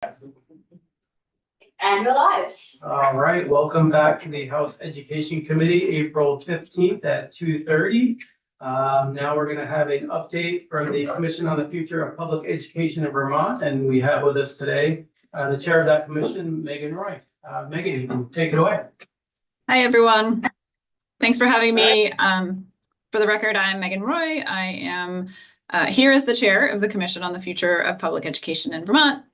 And we're live. All right, welcome back to the House Education Committee, April 15th at 2:30. Now we're going to have an update from the Commission on the Future of Public Education in Vermont. And we have with us today the chair of that commission, Megan Roy. Megan, you can take it away. Hi, everyone. Thanks for having me. For the record, I'm Megan Roy. I am here as the chair of the Commission on the Future of Public Education in Vermont.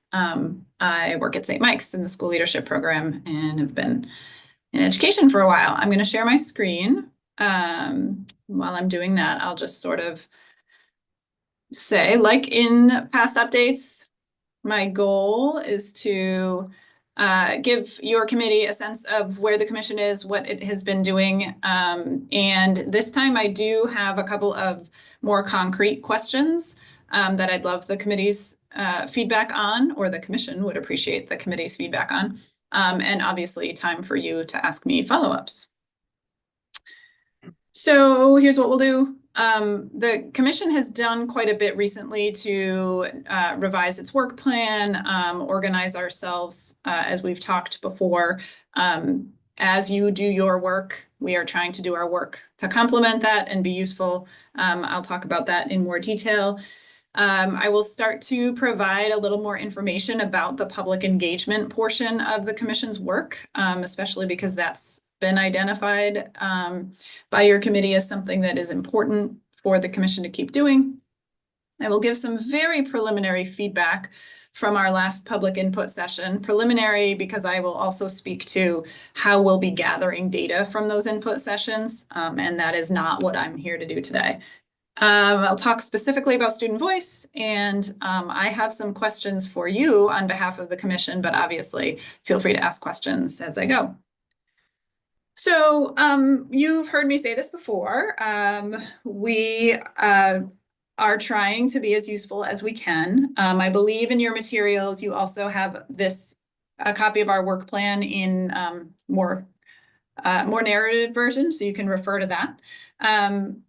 I work at St. Mike's in the school leadership program and have been in education for a while. I'm going to share my screen. While I'm doing that, I'll just sort of say, like in past updates, my goal is to give your committee a sense of where the commission is, what it has been doing. And this time I do have a couple of more concrete questions that I'd love the committee's feedback on, or the commission would appreciate the committee's feedback on. And obviously time for you to ask me follow-ups. So here's what we'll do. The commission has done quite a bit recently to revise its work plan, organize ourselves, as we've talked before. As you do your work, we are trying to do our work to complement that and be useful. I'll talk about that in more detail. I will start to provide a little more information about the public engagement portion of the commission's work, especially because that's been identified by your committee as something that is important for the commission to keep doing. I will give some very preliminary feedback from our last public input session. Preliminary because I will also speak to how we'll be gathering data from those input sessions, and that is not what I'm here to do today. I'll talk specifically about student voice, and I have some questions for you on behalf of the commission, but obviously feel free to ask questions as I go. So you've heard me say this before. We are trying to be as useful as we can. I believe in your materials, you also have a copy of our work plan in more narrative version, so you can refer to that.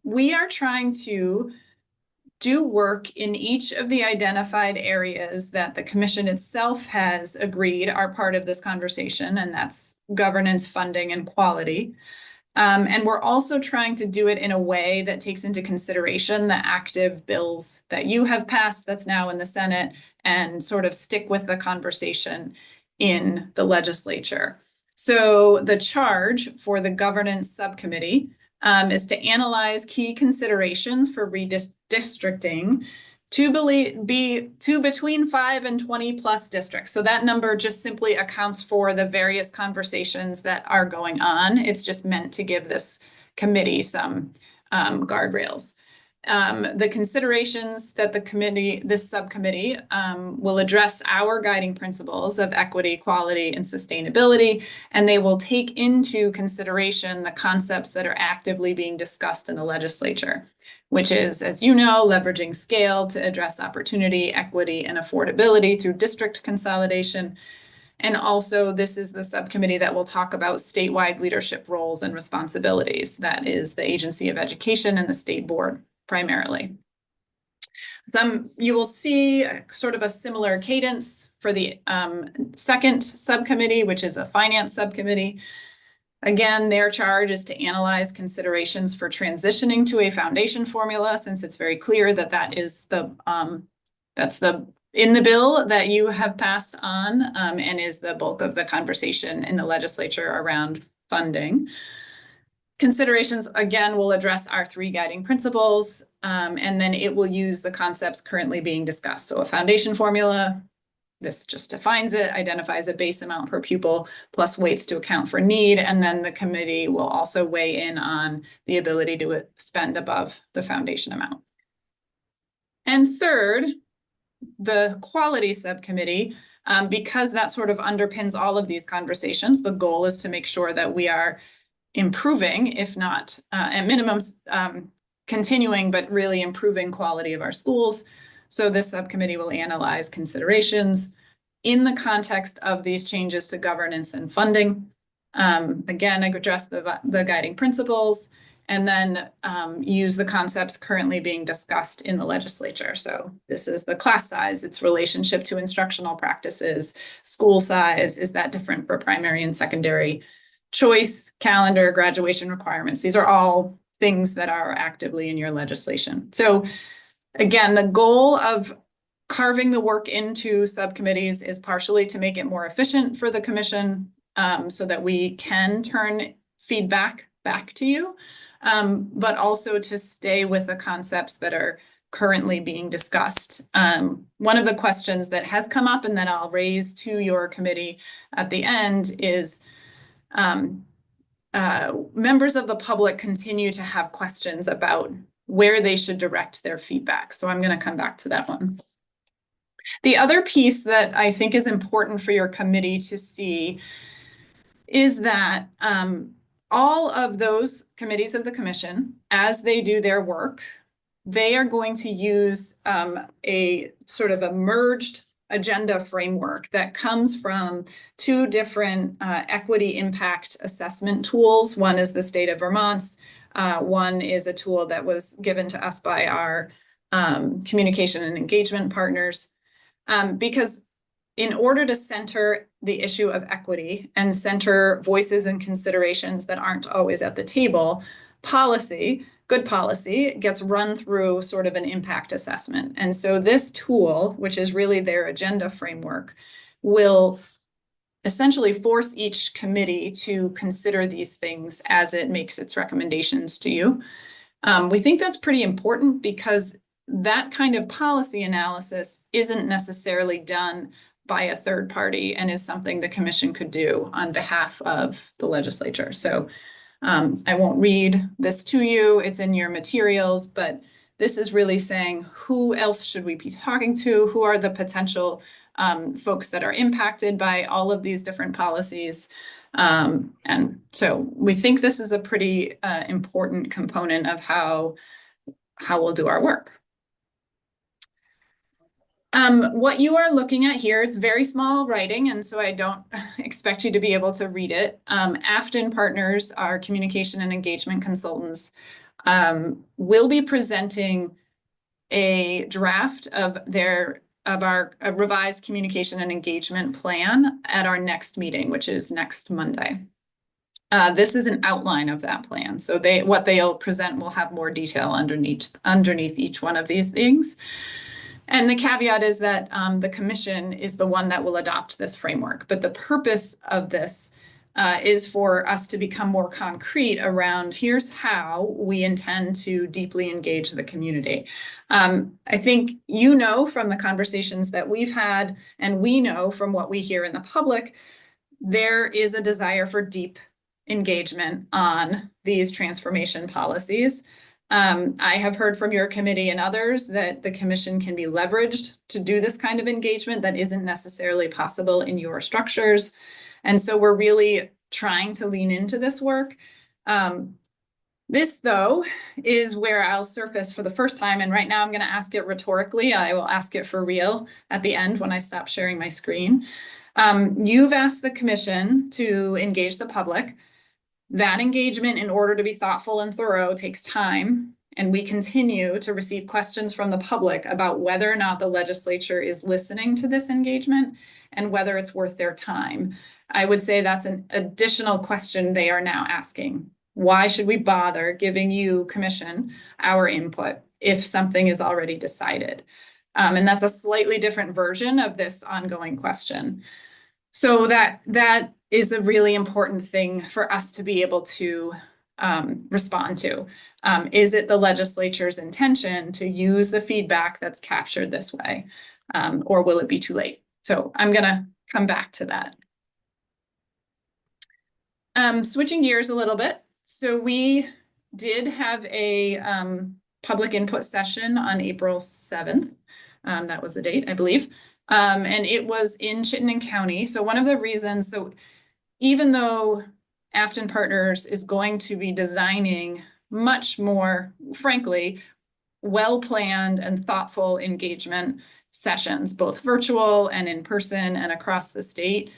We are trying to do work in each of the identified areas that the commission itself has agreed are part of this conversation, and that's governance, funding, and quality. And we're also trying to do it in a way that takes into consideration the active bills that you have passed that's now in the Senate, and sort of stick with the conversation in the legislature. So the charge for the governance subcommittee is to analyze key considerations for redistricting to between 5 and 20 plus districts. So that number just simply accounts for the various conversations that are going on. It's just meant to give this committee some guardrails. The considerations that this subcommittee will address our guiding principles of equity, quality, and sustainability, and they will take into consideration the concepts that are actively being discussed in the legislature, which is, as you know, leveraging scale to address opportunity, equity, and affordability through district consolidation. And also, this is the subcommittee that will talk about statewide leadership roles and responsibilities. That is the Agency of Education and the State Board, primarily. You will see sort of a similar cadence for the second subcommittee, which is a finance subcommittee. Again, their charge is to analyze considerations for transitioning to a foundation formula, since it's very clear that that is in the bill that you have passed on, and is the bulk of the conversation in the legislature around funding. Considerations, again, will address our 3 guiding principles, and then it will use the concepts currently being discussed. So a foundation formula, this just defines it, identifies a base amount per pupil, plus weights to account for need, and then the committee will also weigh in on the ability to spend above the foundation amount. And third, the quality subcommittee, because that sort of underpins all of these conversations, the goal is to make sure that we are improving, if not at minimum, continuing, but really improving quality of our schools. So this subcommittee will analyze considerations in the context of these changes to governance and funding. Again, I address the guiding principles, and then use the concepts currently being discussed in the legislature. So this is the class size, its relationship to instructional practices, school size, is that different for primary and secondary, choice, calendar, graduation requirements. These are all things that are actively in your legislation. So again, the goal of carving the work into subcommittees is partially to make it more efficient for the commission, so that we can turn feedback back to you, but also to stay with the concepts that are currently being discussed. One of the questions that has come up and that I'll raise to your committee at the end is, members of the public continue to have questions about where they should direct their feedback. So I'm going to come back to that one. The other piece that I think is important for your committee to see is that all of those committees of the commission, as they do their work, they are going to use a sort of a merged agenda framework that comes from two different equity impact assessment tools. One is the state of Vermont's. One is a tool that was given to us by our communication and engagement partners. Because in order to center the issue of equity and center voices and considerations that aren't always at the table, policy, good policy, gets run through sort of an impact assessment. And so this tool, which is really their agenda framework, will essentially force each committee to consider these things as it makes its recommendations to you. We think that's pretty important because that kind of policy analysis isn't necessarily done by a third party and is something the commission could do on behalf of the legislature. So I won't read this to you, it's in your materials, but this is really saying who else should we be talking to? Who are the potential folks that are impacted by all of these different policies? And so we think this is a pretty important component of how we'll do our work. What you are looking at here, it's very small writing, and so I don't expect you to be able to read it. Afton Partners, our communication and engagement consultants, will be presenting a draft of our revised communication and engagement plan at our next meeting, which is next Monday. This is an outline of that plan. So what they'll present will have more detail underneath each one of these things. And the caveat is that the commission is the one that will adopt this framework. But the purpose of this is for us to become more concrete around here's how we intend to deeply engage the community. I think you know from the conversations that we've had, and we know from what we hear in the public, there is a desire for deep engagement on these transformation policies. I have heard from your committee and others that the commission can be leveraged to do this kind of engagement that isn't necessarily possible in your structures. And so we're really trying to lean into this work. This, though, is where I'll surface for the first time. And right now I'm going to ask it rhetorically. I will ask it for real at the end when I stop sharing my screen. You've asked the commission to engage the public. That engagement, in order to be thoughtful and thorough, takes time, and we continue to receive questions from the public about whether or not the legislature is listening to this engagement and whether it's worth their time. I would say that's an additional question they are now asking. Why should we bother giving you, commission, our input if something is already decided? And that's a slightly different version of this ongoing question. So that is a really important thing for us to be able to respond to. Is it the legislature's intention to use the feedback that's captured this way, or will it be too late? So I'm going to come back to that. Switching gears a little bit. So we did have a public input session on April 7th. That was the date, I believe. And it was in Chittenden County. So one of the reasons, so even though Afton Partners is going to be designing much more, frankly, well-planned and thoughtful engagement sessions, both virtual and in person and across the state,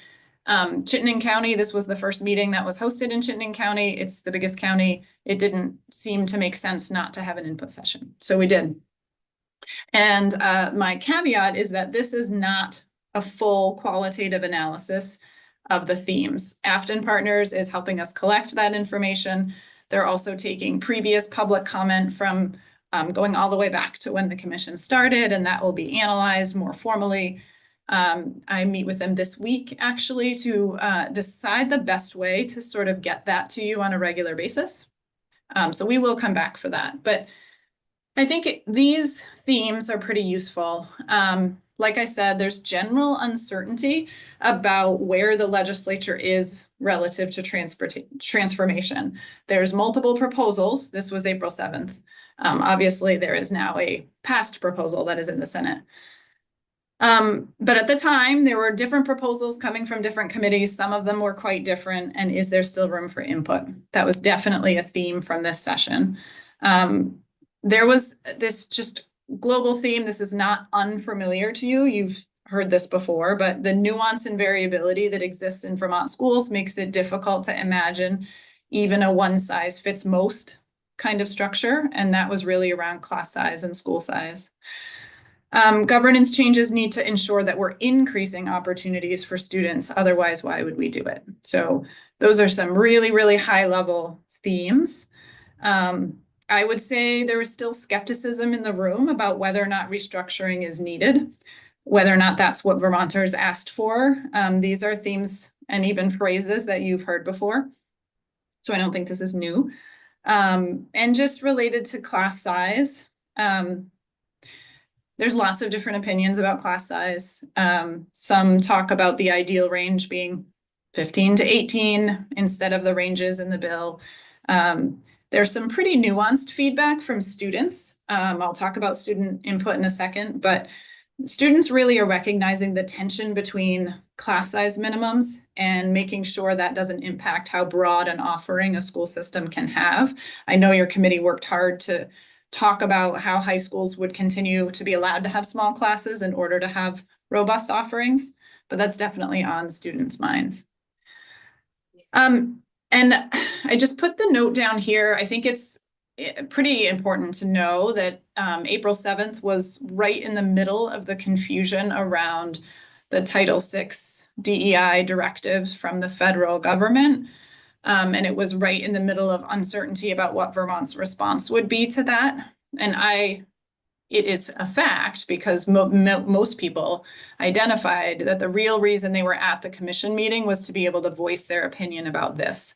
Chittenden County, this was the first meeting that was hosted in Chittenden County. It's the biggest county. It didn't seem to make sense not to have an input session, so we did. And my caveat is that this is not a full qualitative analysis of the themes. Afton Partners is helping us collect that information. They're also taking previous public comment from going all the way back to when the commission started, and that will be analyzed more formally. I meet with them this week, actually, to decide the best way to sort of get that to you on a regular basis. So we will come back for that. But I think these themes are pretty useful. Like I said, there's general uncertainty about where the legislature is relative to transformation. There's multiple proposals. This was April 7th. Obviously, there is now a passed proposal that is in the Senate. But at the time, there were different proposals coming from different committees. Some of them were quite different. And is there still room for input? That was definitely a theme from this session. There was this just global theme. This is not unfamiliar to you. You've heard this before, but the nuance and variability that exists in Vermont schools makes it difficult to imagine even a one-size-fits-most kind of structure. And that was really around class size and school size. Governance changes need to ensure that we're increasing opportunities for students. Otherwise, why would we do it? So those are some really, really high-level themes. I would say there is still skepticism in the room about whether or not restructuring is needed, whether or not that's what Vermonters asked for. These are themes and even phrases that you've heard before. So I don't think this is new. And just related to class size, there's lots of different opinions about class size. Some talk about the ideal range being 15 to 18 instead of the ranges in the bill. There's some pretty nuanced feedback from students. I'll talk about student input in a second, but students really are recognizing the tension between class size minimums and making sure that doesn't impact how broad an offering a school system can have. I know your committee worked hard to talk about how high schools would continue to be allowed to have small classes in order to have robust offerings, but that's definitely on students' minds. And I just put the note down here. I think it's pretty important to know that April 7th was right in the middle of the confusion around the Title VI DEI directives from the federal government. And it was right in the middle of uncertainty about what Vermont's response would be to that. And it is a fact because most people identified that the real reason they were at the commission meeting was to be able to voice their opinion about this.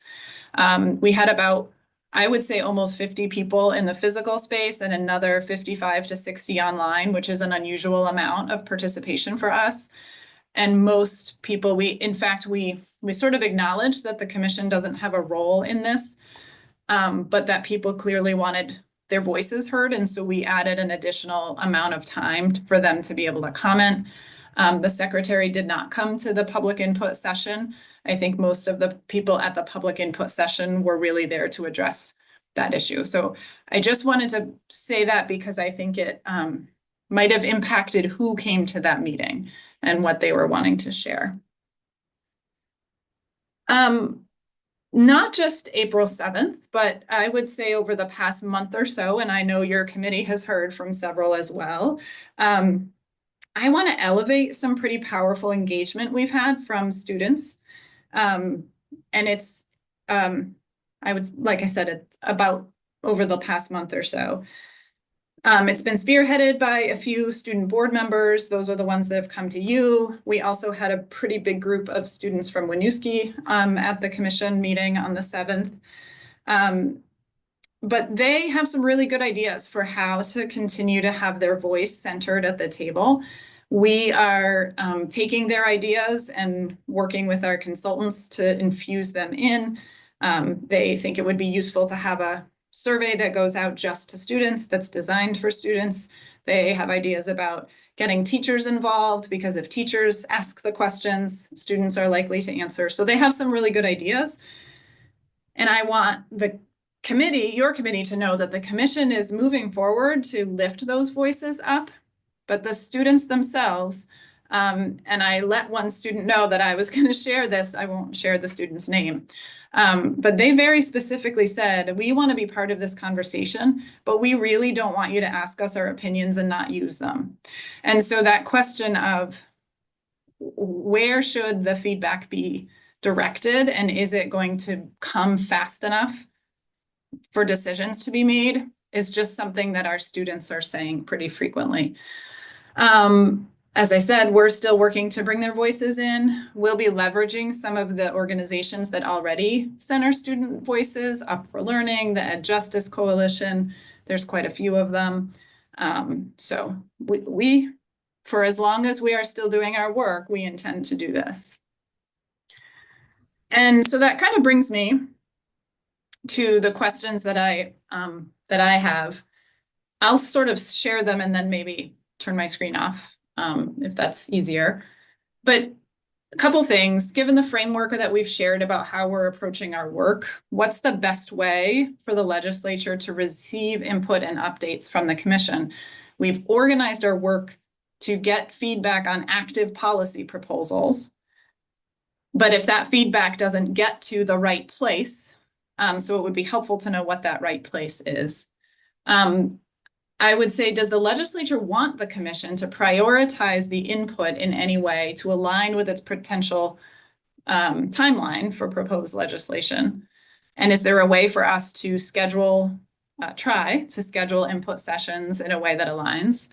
We had about, I would say, almost 50 people in the physical space and another 55 to 60 online, which is an unusual amount of participation for us. And most people, in fact, we sort of acknowledge that the commission doesn't have a role in this, but that people clearly wanted their voices heard. And so we added an additional amount of time for them to be able to comment. The secretary did not come to the public input session. I think most of the people at the public input session were really there to address that issue. So I just wanted to say that because I think it might have impacted who came to that meeting and what they were wanting to share. Not just April 7th, but I would say over the past month or so, and I know your committee has heard from several as well, I want to elevate some pretty powerful engagement we've had from students. And it's, like I said, it's about over the past month or so. It's been spearheaded by a few student board members. Those are the ones that have come to you. We also had a pretty big group of students from Winooski at the commission meeting on the 7th. But they have some really good ideas for how to continue to have their voice centered at the table. We are taking their ideas and working with our consultants to infuse them in. They think it would be useful to have a survey that goes out just to students, that's designed for students. They have ideas about getting teachers involved because if teachers ask the questions, students are likely to answer. So they have some really good ideas. And I want the committee, your committee, to know that the commission is moving forward to lift those voices up, but the students themselves And I let one student know that I was going to share this. I won't share the student's name. But they very specifically said, we want to be part of this conversation, but we really don't want you to ask us our opinions and not use them. And so that question of where should the feedback be directed, and is it going to come fast enough for decisions to be made, is just something that our students are saying pretty frequently. As I said, we're still working to bring their voices in. We'll be leveraging some of the organizations that already center student voices, Up for Learning, the Ed Justice Coalition. There's quite a few of them. So we, for as long as we are still doing our work, we intend to do this. And so that kind of brings me to the questions that I have. I'll sort of share them and then maybe turn my screen off, if that's easier. But a couple things, given the framework that we've shared about how we're approaching our work, what's the best way for the legislature to receive input and updates from the commission? We've organized our work to get feedback on active policy proposals. But if that feedback doesn't get to the right place, so it would be helpful to know what that right place is. I would say, does the legislature want the commission to prioritize the input in any way to align with its potential timeline for proposed legislation? And is there a way for us to schedule, try to schedule input sessions in a way that aligns?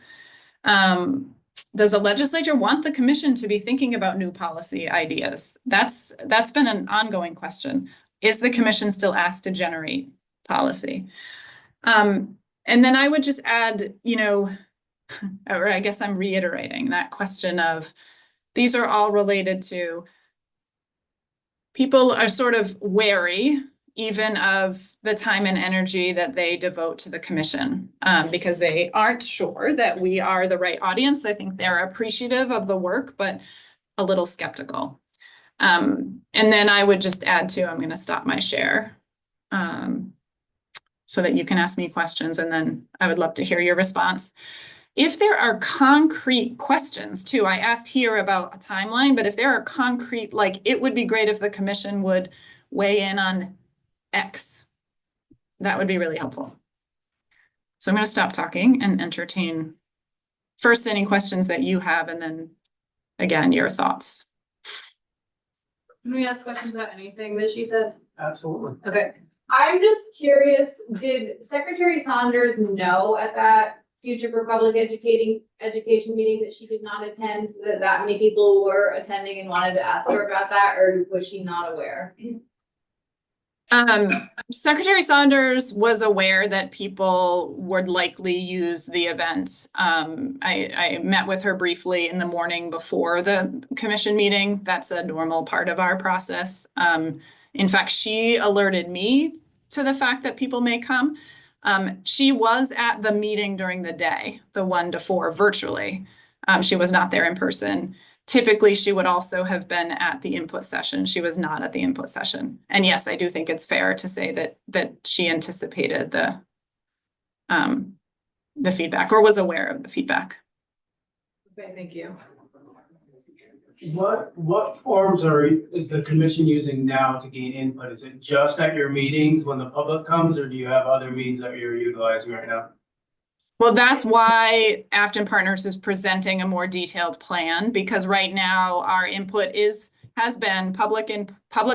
Does the legislature want the commission to be thinking about new policy ideas? That's been an ongoing question. Is the commission still asked to generate policy? And then I would just add, you know, or I guess I'm reiterating that question of, these are all related to, people are sort of wary even of the time and energy that they devote to the commission, because they aren't sure that we are the right audience. I think they're appreciative of the work, but a little skeptical. And then I would just add to, I'm going to stop my share so that you can ask me questions, and then I would love to hear your response. If there are concrete questions too, I asked here about a timeline, but if there are concrete, like, it would be great if the commission would weigh in on X, that would be really helpful. So I'm going to stop talking and entertain first any questions that you have, and then again, your thoughts. Can we ask questions about anything that she said? Absolutely. Okay. I'm just curious, did Secretary Saunders know at that Future for Public Education meeting that she did not attend, that many people were attending and wanted to ask her about that, or was she not aware? Secretary Saunders was aware that people would likely use the event. I met with her briefly in the morning before the commission meeting. That's a normal part of our process. In fact, she alerted me to the fact that people may come. She was at the meeting during the day, the 1 to 4 virtually. She was not there in person. Typically, she would also have been at the input session. She was not at the input session. And yes, I do think it's fair to say that she anticipated the feedback, or was aware of the feedback. Okay, thank you. What forms is the commission using now to gain input? Is it just at your meetings when the public comes, or do you have other means that you're utilizing right now? Well, that's why Afton Partners is presenting a more detailed plan, because right now our input has been public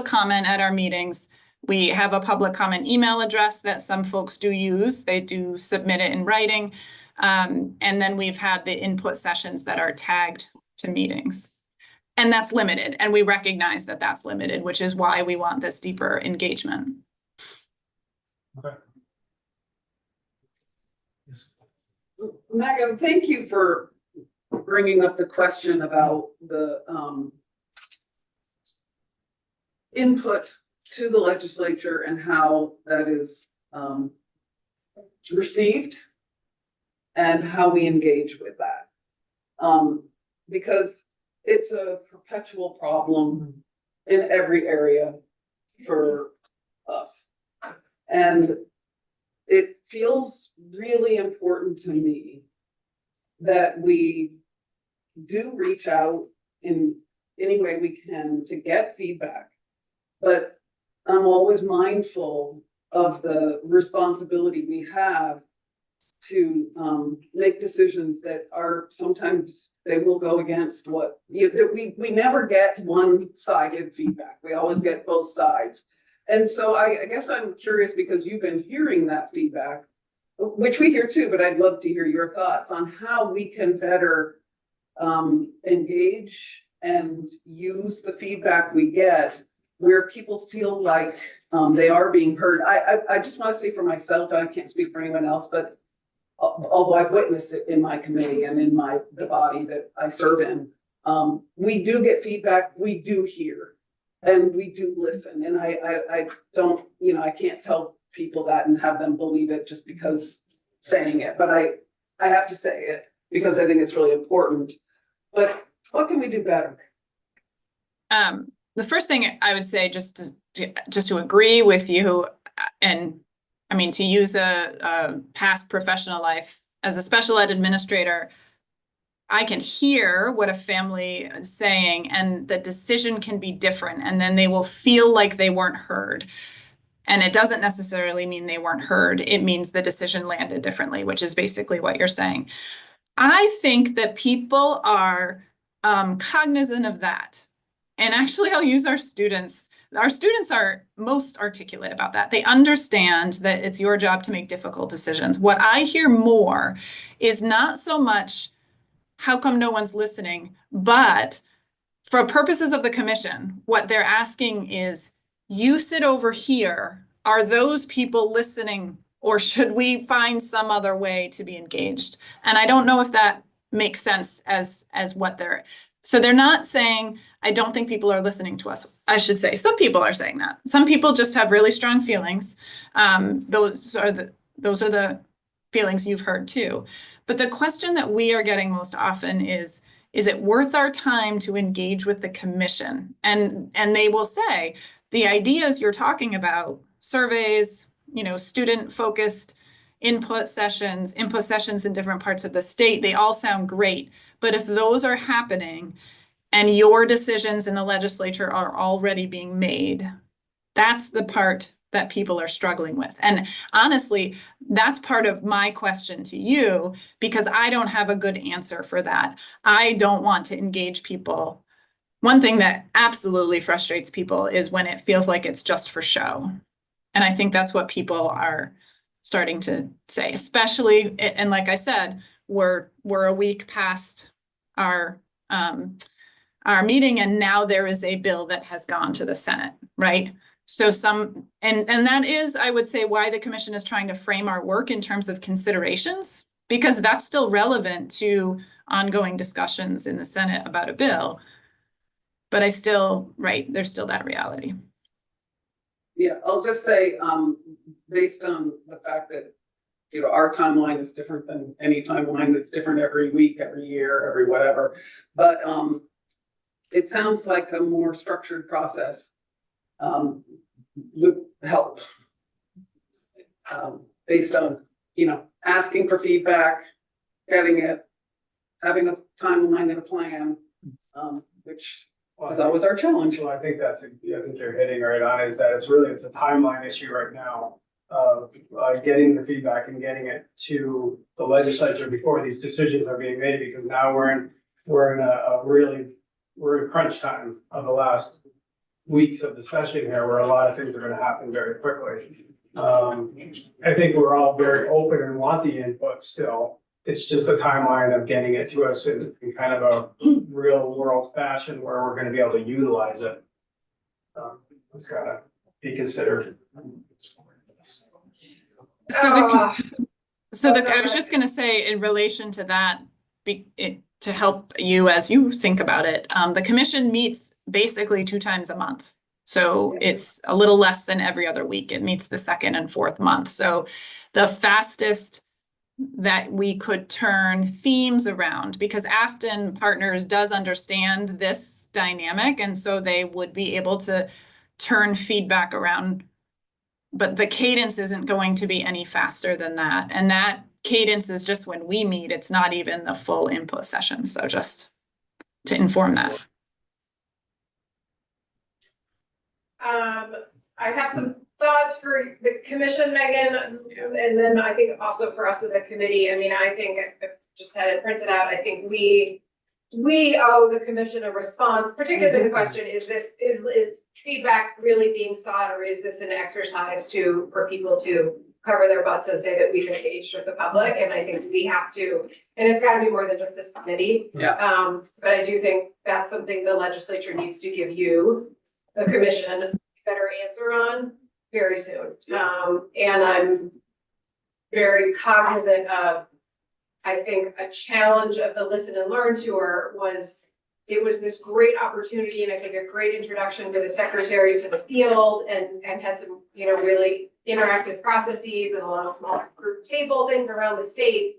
comment at our meetings. We have a public comment email address that some folks do use. They do submit it in writing. And then we've had the input sessions that are tagged to meetings. And that's limited. And we recognize that that's limited, which is why we want this deeper engagement. Okay. Megan, thank you for bringing up the question about the input to the legislature and how that is received and how we engage with that. Because it's a perpetual problem in every area for us. And it feels really important to me that we do reach out in any way we can to get feedback. But I'm always mindful of the responsibility we have to make decisions that are sometimes they will go against what we never get one-sided feedback. We always get both sides. And so I guess I'm curious because you've been hearing that feedback, which we hear too, but I'd love to hear your thoughts on how we can better engage and use the feedback we get where people feel like they are being heard. I just want to say for myself, and I can't speak for anyone else, but although I've witnessed it in my committee and in the body that I serve in, we do get feedback, we do hear, and we do listen. And I don't, I can't tell people that and have them believe it just because saying it, but I have to say it because I think it's really important. But what can we do better? The first thing I would say, just to agree with you, and I mean, to use a past professional life as a special ed administrator, I can hear what a family is saying and the decision can be different, and then they will feel like they weren't heard. And it doesn't necessarily mean they weren't heard. It means the decision landed differently, which is basically what you're saying. I think that people are cognizant of that. And actually, I'll use our students. Our students are most articulate about that. They understand that it's your job to make difficult decisions. What I hear more is not so much, how come no one's listening? But for purposes of the commission, what they're asking is, you sit over here. Are those people listening? Or should we find some other way to be engaged? And I don't know if that makes sense as what they're, so they're not saying, I don't think people are listening to us. I should say, some people are saying that. Some people just have really strong feelings. Those are the feelings you've heard too. But the question that we are getting most often is it worth our time to engage with the commission? And they will say, the ideas you're talking about, surveys, student-focused input sessions in different parts of the state, they all sound great. But if those are happening and your decisions in the legislature are already being made, that's the part that people are struggling with. And honestly, that's part of my question to you, because I don't have a good answer for that. I don't want to engage people. One thing that absolutely frustrates people is when it feels like it's just for show. And I think that's what people are starting to say, especially, and like I said, we're a week past our meeting, and now there is a bill that has gone to the Senate, right? So and that is, I would say, why the commission is trying to frame our work in terms of considerations, because that's still relevant to ongoing discussions in the Senate about a bill. But there's still that reality. Yeah, I'll just say, based on the fact that, our timeline is different than any timeline that's different every week, every year, every whatever. But it sounds like a more structured process would help based on, asking for feedback, getting it, having a timeline and a plan, which is always our challenge. Well, I think I think you're hitting right on, is that it's a timeline issue right now of getting the feedback and getting it to the legislature before these decisions are being made, because now we're in crunch time of the last weeks of the session here, where a lot of things are going to happen very quickly. I think we're all very open and want the input still. It's just a timeline of getting it to us in kind of a real world fashion where we're going to be able to utilize it. It's got to be considered. I was just going to say, in relation to that, to help you as you think about it, the commission meets basically 2 times a month. So it's a little less than every other week. It meets the 2nd and 4th month. So the fastest that we could turn themes around, because Afton Partners does understand this dynamic, and so they would be able to turn feedback around, but the cadence isn't going to be any faster than that. And that cadence is just when we meet. It's not even the full input session. So just inform that. I have some thoughts for the commission, Megan, and then I think also for us as a committee. I mean, I think I've just had it printed out. I think we owe the commission a response, particularly the question, is feedback really being sought, or is this an exercise for people to cover their butts and say that we've engaged with the public? And I think we have to, and it's gotta be more than just this committee. Yeah. But I do think that's something the legislature needs to give you, the commission, a better answer on very soon. And I'm very cognizant of, I think a challenge of the Listen and Learn tour was, it was this great opportunity and I think a great introduction for the secretary to the field and had some, really interactive processes and a lot of small group table things around the state.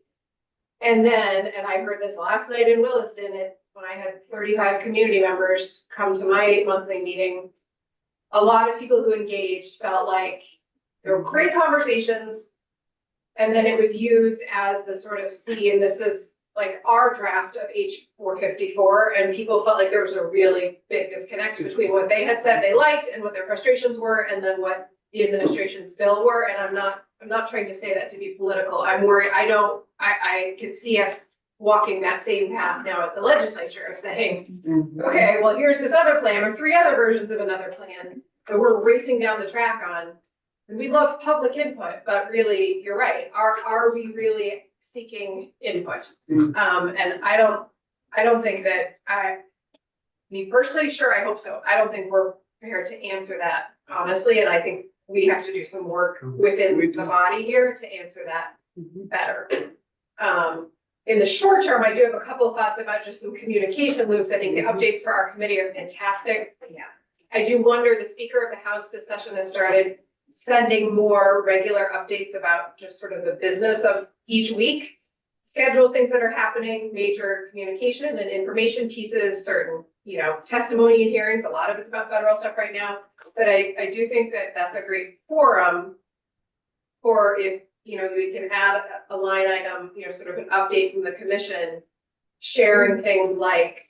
And then, and I heard this last night in Williston, when I had 35 community members come to my monthly meeting, a lot of people who engaged felt like there were great conversations. And then it was used as the sort of and this is like our draft of H454, and people felt like there was a really big disconnect between what they had said they liked and what their frustrations were, and then what the administration's bill were. And I'm not trying to say that to be political. I'm worried. I could see us walking that same path now as the legislature of saying, okay, well, here's this other plan or 3 other versions of another plan that we're racing down the track on. And we love public input, but really, you're right. Are we really seeking input? And I don't think that me personally, sure, I hope so. I don't think we're prepared to answer that honestly. And I think we have to do some work within the body here to answer that better. In the short term, I do have a couple of thoughts about just some communication loops. I think the updates for our committee are fantastic. Yeah. I do wonder, the Speaker of the House this session has started sending more regular updates about just sort of the business of each week, schedule things that are happening, major communication and information pieces, certain, testimony and hearings. A lot of it's about federal stuff right now, but I do think that that's a great forum for if, we can add a line item, sort of an update from the commission, sharing things like,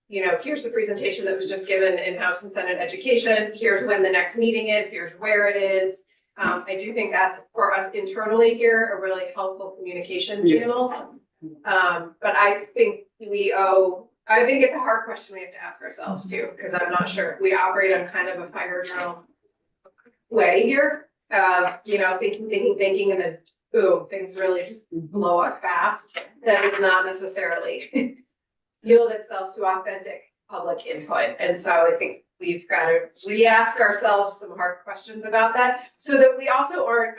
here's the presentation that was just given in House and Senate Education. Here's when the next meeting is. Here's where it is. I do think that's for us internally here, a really helpful communication channel. But I think I think it's a hard question we have to ask ourselves too, because I'm not sure. We operate on kind of a fire drill way here. Thinking, and then boom, things really just blow up fast. That does not necessarily yield itself to authentic public input. And so I think we've got to re-ask ourselves some hard questions about that, so that we also aren't,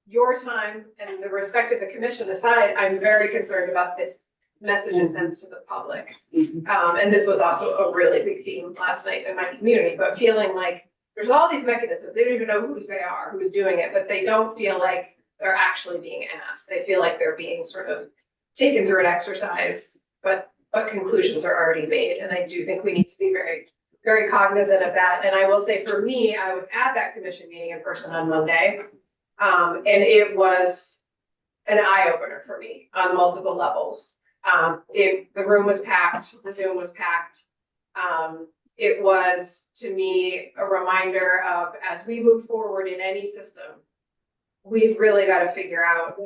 your time and the respect of the commission aside, I'm very concerned about this message it sends to the public. And this was also a really big theme last night in my community, but feeling like there's all these mechanisms, they don't even know whose they are, who's doing it, but they don't feel like they're actually being asked. They feel like they're being sort of taken through an exercise, but conclusions are already made. And I do think we need to be very, very cognizant of that. And I will say for me, I was at that commission meeting in person on Monday. And it was an eye opener for me on multiple levels. The room was packed, the Zoom was packed. It was, to me, a reminder of, as we move forward in any system, we've really got to figure out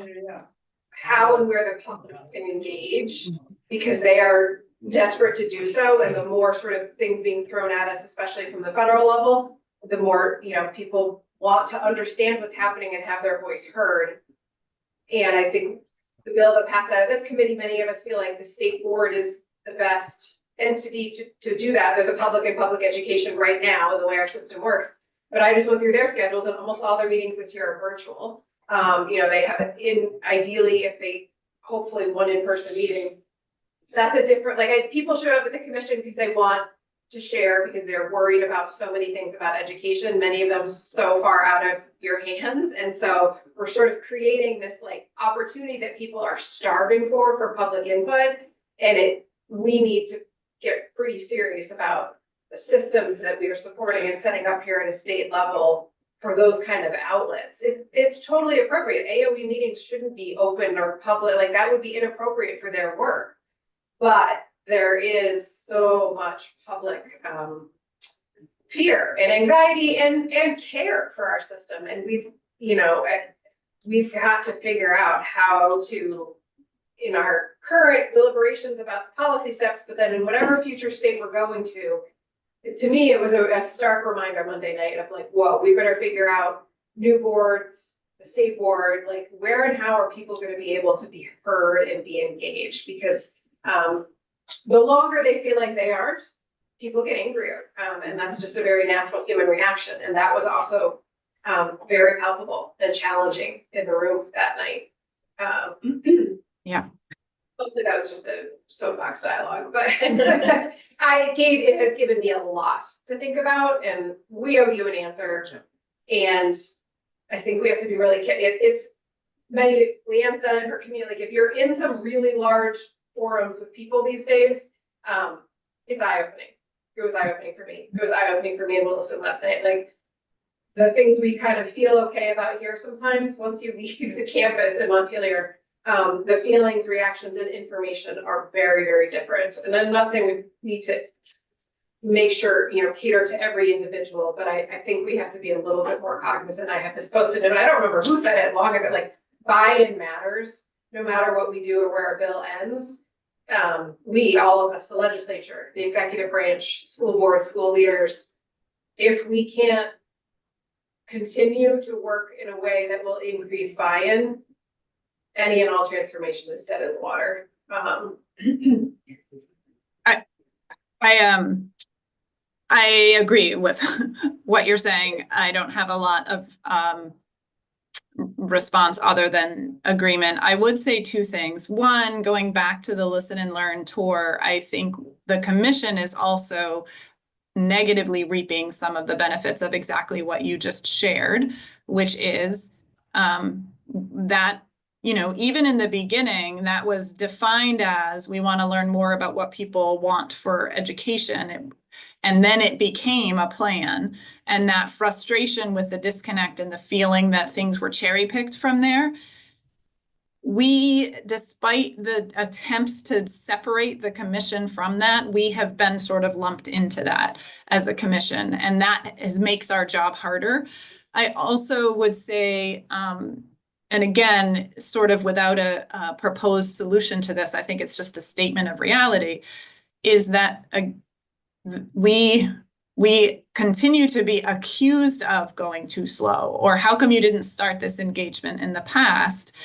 how and where the public can engage, because they are desperate to do so. And the more sort of things being thrown at us, especially from the federal level, the more, people want to understand what's happening and have their voice heard. And I think the bill that passed out of this committee, many of us feel like the state board is the best entity to do that. They're the public and public education right now, and the way our system works. But I just went through their schedules, and almost all their meetings this year are virtual. They have ideally, if they hopefully one in-person meeting, that's a different, people show up at the commission because they want to share, because they're worried about so many things about education, many of them so far out of your hands. And so we're sort of creating this opportunity that people are starving for public input. And we need to get pretty serious about the systems that we are supporting and setting up here at a state level for those kind of outlets. It's totally appropriate. AOE meetings shouldn't be open or public, that would be inappropriate for their work. But there is so much public, fear and anxiety and care for our system. And we've got to figure out how to, in our current deliberations about the policy steps, but then in whatever future state we're going to me, it was a stark reminder Monday night of like, whoa, we better figure out new boards, the state board, like where and how are people going to be able to be heard and be engaged? Because the longer they feel like they aren't, people get angrier. And that's just a very natural human reaction. And that was also very palpable and challenging in the room that night. Yeah. Mostly that was just a soapbox dialogue, but it has given me a lot to think about, and we owe you an answer. And I think we have to be really, it's many, Leanne's done in her community, like if you're in some really large forums with people these days, it's eye-opening. It was eye-opening for me. It was eye-opening for me and Melissa last night. Like the things we kind of feel okay about here sometimes, once you leave the campus in Montpelier, the feelings, reactions, and information are very, very different. And I'm not saying we need to make sure, cater to every individual, but I think we have to be a little bit more cognizant. I have this posted, and I don't remember who said it long ago, like buy-in matters, no matter what we do or where our bill ends. We, all of us, the legislature, the executive branch, school board, school leaders, if we can't continue to work in a way that will increase buy-in, any and all transformation is dead in the water. I agree with what you're saying. I don't have a lot of response other than agreement. I would say two things. One, going back to the Listen and Learn tour, I think the commission is also negatively reaping some of the benefits of exactly what you just shared, which is that, even in the beginning, that was defined as we want to learn more about what people want for education. And then it became a plan, and that frustration with the disconnect and the feeling that things were cherry picked from there. We, despite the attempts to separate the commission from that, we have been sort of lumped into that as a commission, and that makes our job harder. I also would say, and again, sort of without a proposed solution to this, I think it's just a statement of reality, is that we continue to be accused of going too slow, or how come you didn't start this engagement in the past?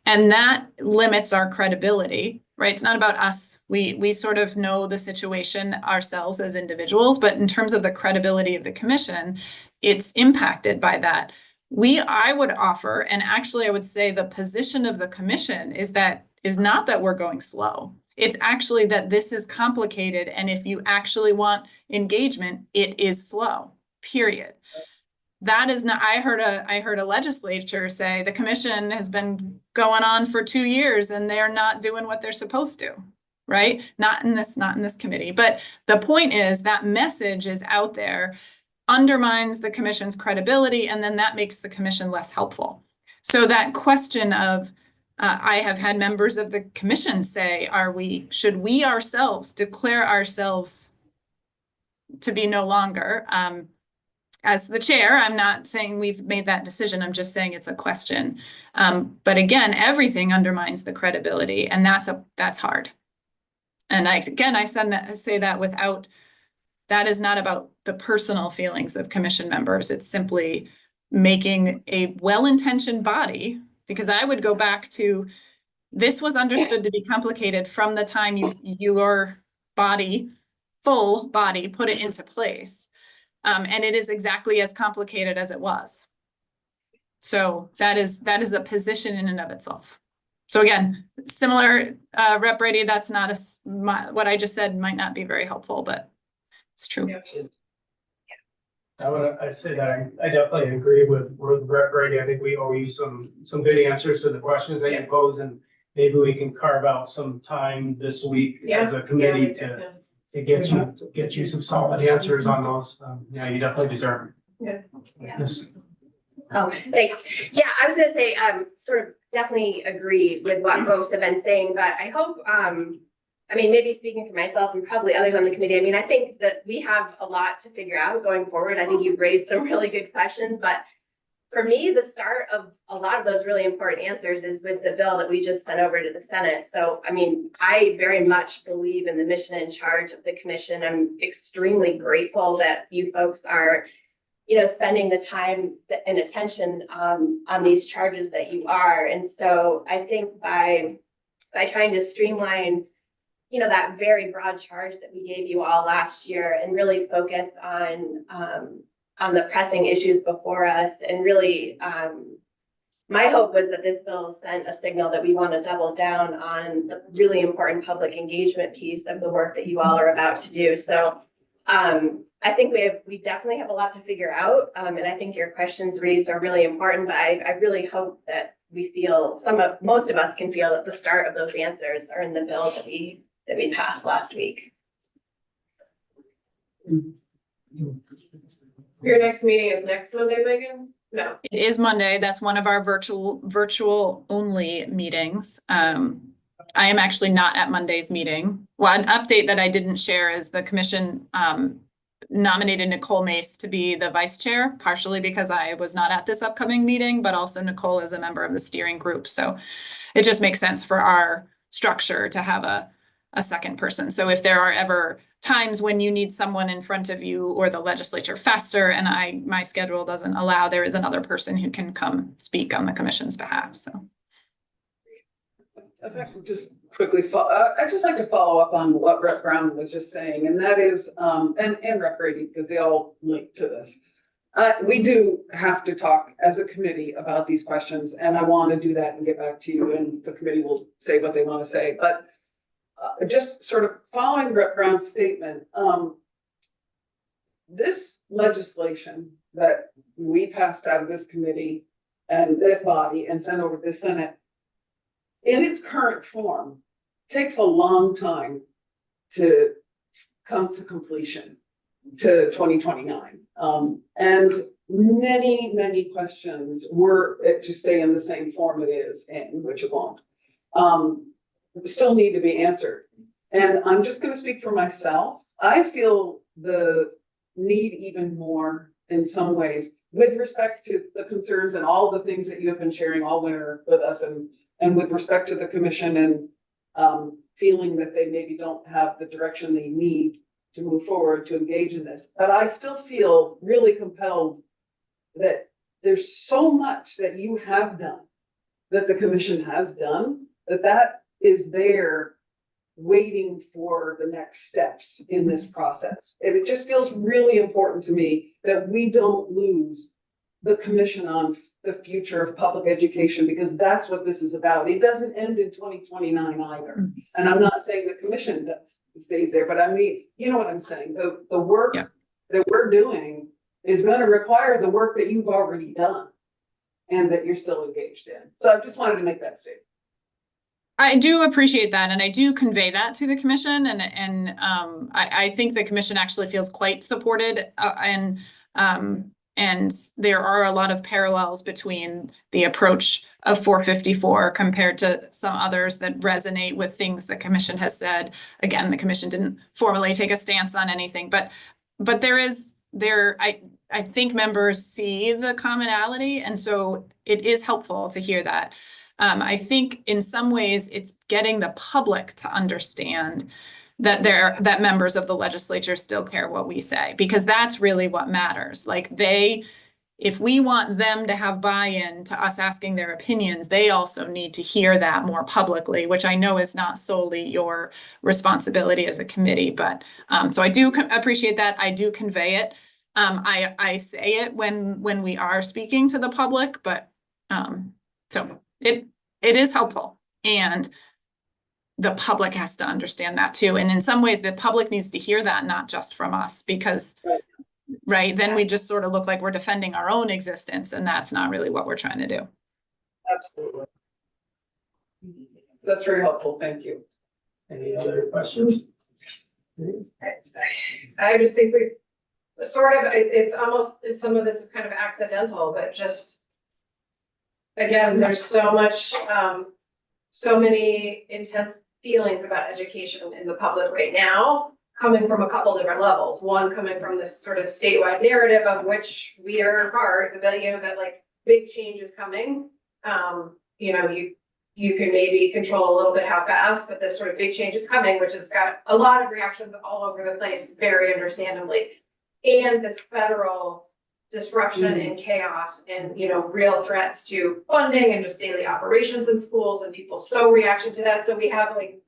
And that limits our credibility, right? It's not about us. We sort of know the situation ourselves as individuals, but in terms of the credibility of the commission, it's impacted by that. I would offer, and actually I would say the position of the commission is not that we're going slow. It's actually that this is complicated, and if you actually want engagement, it is slow, period. That is not, I heard a legislature say the commission has been going on for 2 years and they're not doing what they're supposed to, right? Not in this committee. But the point is that message is out there, undermines the commission's credibility, and then that makes the commission less helpful. So that question of, I have had members of the commission say, should we ourselves declare ourselves to be no longer? As the chair, I'm not saying we've made that decision. I'm just saying it's a question. But again, everything undermines the credibility, and that's hard. And I say that without, that is not about the personal feelings of commission members. It's simply making a well-intentioned body, because I would go back to, this was understood to be complicated from the time your body, full body, put it into place. And it is exactly as complicated as it was. So that is a position in and of itself. So again, similar, Rep. Brady, that's not what I just said might not be very helpful, but it's true. Yeah. I'd say that I definitely agree with Rep. Brady. I think we owe you some good answers to the questions that you pose, and maybe we can carve out some time this week as a committee to get you some solid answers on those. You definitely deserve it. Yeah. Yes. Oh, thanks. Yeah, I was gonna say, sort of definitely agree with what folks have been saying, but I hope, I mean, maybe speaking for myself and probably others on the committee, I mean, I think that we have a lot to figure out going forward. I think you've raised some really good questions, but for me, the start of a lot of those really important answers is with the bill that we just sent over to the Senate. So, I mean, I very much believe in the mission and charge of the commission. I'm extremely grateful that you folks are, you know, spending the time and attention on these charges that you are. And so I think by trying to streamline, you know, that very broad charge that we gave you all last year and really focus on the pressing issues before us. And really, my hope was that this bill sent a signal that we want to double down on the really important public engagement piece of the work that you all are about to do. So I think we definitely have a lot to figure out. And I think your questions raised are really important, but I really hope that we feel most of us can feel that the start of those answers are in the bill that we passed last week. Your next meeting is next Monday, Megan? No. It is Monday. That's one of our virtual only meetings. I am actually not at Monday's meeting. Well, an update that I didn't share is the commission nominated Nicole Mace to be the vice chair, partially because I was not at this upcoming meeting, but also Nicole is a member of the steering group. So it just makes sense for our structure to have a second person. So if there are ever times when you need someone in front of you or the legislature faster and my schedule doesn't allow, there is another person who can come speak on the commission's behalf. So. If I could just quickly, I'd just like to follow up on what Rep Brown was just saying, and that is, and Rep Brady, because they all link to this. We do have to talk as a committee about these questions, and I want to do that and get back to you, and the committee will say what they want to say. But just sort of following Rep Brown's statement, this legislation that we passed out of this committee and this body and sent over to the Senate, in its current form, takes a long time to come to completion to 2029. And many questions were it to stay in the same form it is in, which it won't, still need to be answered. And I'm just going to speak for myself. I feel the need even more in some ways with respect to the concerns and all the things that you have been sharing all winter with us, and with respect to the commission and feeling that they maybe don't have the direction they need to move forward to engage in this. But I still feel really compelled that there's so much that you have done, that the commission has done, that is there waiting for the next steps in this process. And it just feels really important to me that we don't lose the commission on the future of public education, because that's what this is about. It doesn't end in 2029 either. And I'm not saying the commission stays there, but I mean, you know what I'm saying? The work that we're doing is going to require the work that you've already done and that you're still engaged in. So I just wanted to make that statement. I do appreciate that, and I do convey that to the commission, and I think the commission actually feels quite supported, and there are a lot of parallels between the approach of 454 compared to some others that resonate with things the commission has said. Again, the commission didn't formally take a stance on anything, but I think members see the commonality, and so it is helpful to hear that. I think in some ways it's getting the public to understand that members of the legislature still care what we say, because that's really what matters. Like if we want them to have buy-in to us asking their opinions, they also need to hear that more publicly, which I know is not solely your responsibility as a committee, but so I do appreciate that. I do convey it. I say it when we are speaking to the public, but so it is helpful, and the public has to understand that too. And in some ways, the public needs to hear that, not just from us, because right, then we just sort of look like we're defending our own existence, and that's not really what we're trying to do. Absolutely. That's very helpful. Thank you. Any other questions? I just think it's almost, some of this is kind of accidental, but just, again, there's so much, so many intense feelings about education in the public right now, coming from a couple different levels. One, coming from this sort of statewide narrative of which we are part, that like big change is coming. You can maybe control a little bit how fast, but this sort of big change is coming, which has got a lot of reactions all over the place, very understandably. And this federal disruption and chaos and, real threats to funding and just daily operations in schools and people so reaction to that. So we have like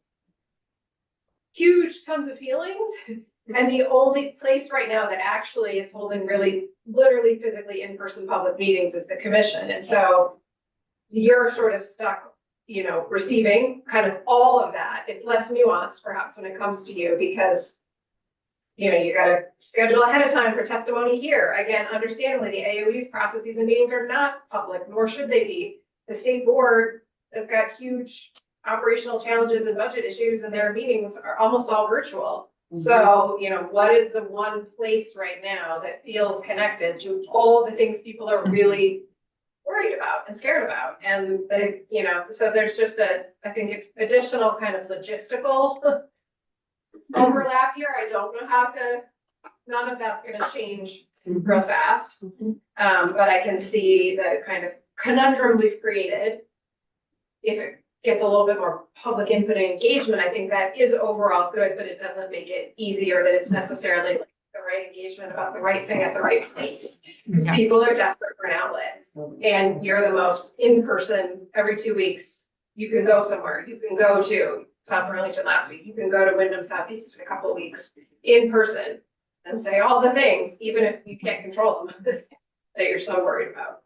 huge tons of feelings. And the only place right now that actually is holding really literally physically in-person public meetings is the commission. And so you're sort of stuck, receiving kind of all of that. It's less nuanced perhaps when it comes to you because, you gotta schedule ahead of time for testimony here. Again, understandably, the AOE's processes and meetings are not public, nor should they be. The state board has got huge operational challenges and budget issues and their meetings are almost all virtual. So, what is the one place right now that feels connected to all the things people are really worried about and scared about? And so there's just I think it's additional kind of logistical overlap here. I don't know none of that's gonna change real fast. But I can see the kind of conundrum we've created. If it gets a little bit more public input and engagement, I think that is overall good, but it doesn't make it easier that it's necessarily like the right engagement about the right thing at the right place. Because people are desperate for an outlet. And you're the most in-person every 2 weeks. You can go somewhere. You can go to South Burlington last week. You can go to Wyndham Southeast in a couple of weeks in person and say all the things, even if you can't control them, that you're so worried about.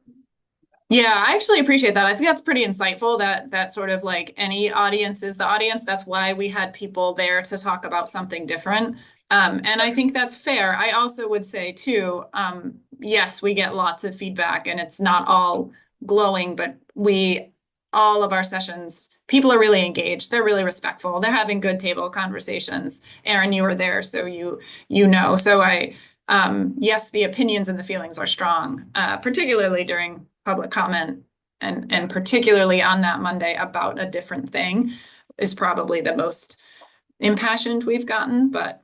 Yeah, I actually appreciate that. I think that's pretty insightful that sort of like any audience is the audience. That's why we had people there to talk about something different. And I think that's fair. I also would say too, yes, we get lots of feedback and it's not all glowing, but all of our sessions, people are really engaged. They're really respectful. They're having good table conversations. Erin, you were there, so you know. So yes, the opinions and the feelings are strong, particularly during public comment and particularly on that Monday about a different thing is probably the most impassioned we've gotten, but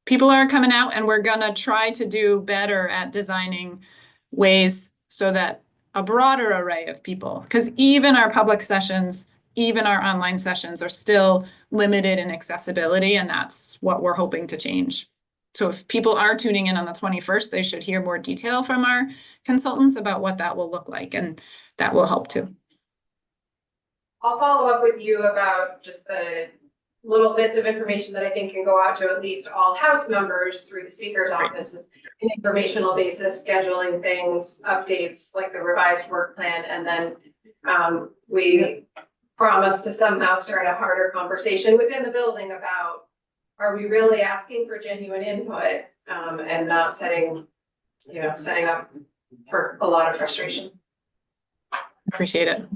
people are coming out and we're gonna try to do better at designing ways so that a broader array of people, because even our public sessions, even our online sessions are still limited in accessibility, and that's what we're hoping to change. So if people are tuning in on the 21st, they should hear more detail from our consultants about what that will look like, and that will help too. I'll follow up with you about just the little bits of information that I think can go out to at least all House members through the Speaker's office as an informational basis, scheduling things, updates like the revised work plan, and then we promise to somehow start a harder conversation within the building about, are we really asking for genuine input and not setting up for a lot of frustration. Appreciate it.